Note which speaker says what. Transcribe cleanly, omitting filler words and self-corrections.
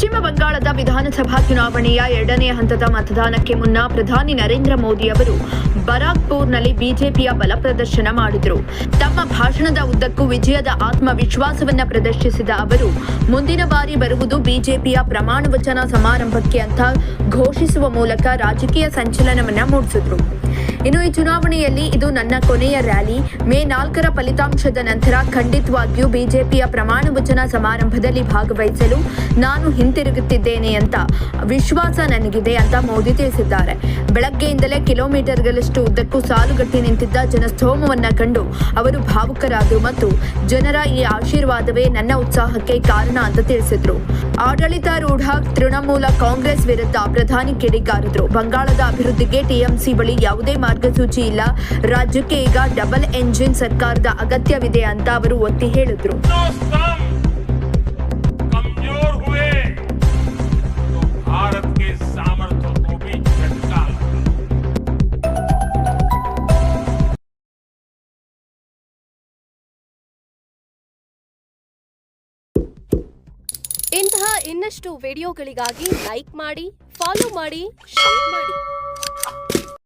Speaker 1: ಪಶ್ಚಿಮ ಬಂಗಾಳದ ವಿಧಾನಸಭಾ ಚುನಾವಣೆಯ 2ನೇ ಹಂತದ ಮತದಾನಕ್ಕೆ ಮುನ್ನ ಪ್ರಧಾನಿ ನರೇಂದ್ರ ಮೋದಿ ಅವರು ಬರಾಕ್ಪುರ್ನಲ್ಲಿ ಬಿಜೆಪಿಯ ಬಲ ಪ್ರದರ್ಶನ ಮಾಡಿದರು. ತಮ್ಮ ಭಾಷಣದ ಉದ್ದಕ್ಕೂ ವಿಜಯದ ಆತ್ಮವಿಶ್ವಾಸವನ್ನ ಪ್ರದರ್ಶಿಸಿದ ಅವರು ಮುಂದಿನ ಬಾರಿ ಬರುವುದು ಬಿಜೆಪಿಯ ಪ್ರಮಾಣ ವಚನ ಸಮಾರಂಭಕ್ಕೆ ಅಂತ ಘೋಷಿಸುವ ಮೂಲಕ ರಾಜಕೀಯ ಸಂಚಲನವನ್ನ ಮೂಡಿಸಿದ್ರು. ಇನ್ನು ಈ ಚುನಾವಣೆಯಲ್ಲಿ ಇದು ನನ್ನ ಕೊನೆಯ ರ್ಯಾಲಿ. ಮೇ 4ರ ಫಲಿತಾಂಶದ ನಂತರ ಖಂಡಿತವಾಗಿಯೂ ಬಿಜೆಪಿಯ ಪ್ರಮಾಣ ವಚನ ಸಮಾರಂಭದಲ್ಲಿ ಭಾಗವಹಿಸಲು ನಾನು ಹಿಂತಿರುಗುತ್ತಿದ್ದೇನೆ ಅಂತ ವಿಶ್ವಾಸ ನನಗಿದೆ ಅಂತ ಮೋದಿ ತಿಳಿಸಿದ್ದಾರೆ. ಬೆಳಗ್ಗೆಯಿಂದಲೇ ಕಿಲೋಮೀಟರ್ಗಳಷ್ಟು ಉದ್ದಕ್ಕೂ ಸಾಲುಗಟ್ಟಿ ನಿಂತಿದ್ದ ಜನಸ್ತೋಮವನ್ನ ಕಂಡು ಅವರು ಭಾವುಕರಾದರು ಮತ್ತು ಜನರ ಈ ಆಶೀರ್ವಾದವೇ ನನ್ನ ಉತ್ಸಾಹಕ್ಕೆ ಕಾರಣ ಅಂತ ತಿಳಿಸಿದ್ರು. ಆಡಳಿತಾರೂಢ ತೃಣಮೂಲ ಕಾಂಗ್ರೆಸ್ ವಿರುದ್ಧ ಪ್ರಧಾನಿ ಕಿಡಿಕಾರಿದ್ರು. ಬಂಗಾಳದ ಅಭಿವೃದ್ಧಿಗೆ ಟಿಎಂಸಿ ಬಳಿ ಯಾವುದೇ ಮಾರ್ಗಸೂಚಿ ಇಲ್ಲ, ರಾಜ್ಯಕ್ಕೆ ಈಗ ಡಬಲ್ ಎಂಜಿನ್ ಸರ್ಕಾರದ ಅಗತ್ಯವಿದೆ ಅಂತ ಅವರು ಒತ್ತಿ ಹೇಳಿದ್ರು.
Speaker 2: ಇಂತಹ ಇನ್ನಷ್ಟು ವಿಡಿಯೋಗಳಿಗಾಗಿ ಲೈಕ್ ಮಾಡಿ, ಫಾಲೋ ಮಾಡಿ, ಶೇರ್ ಮಾಡಿ.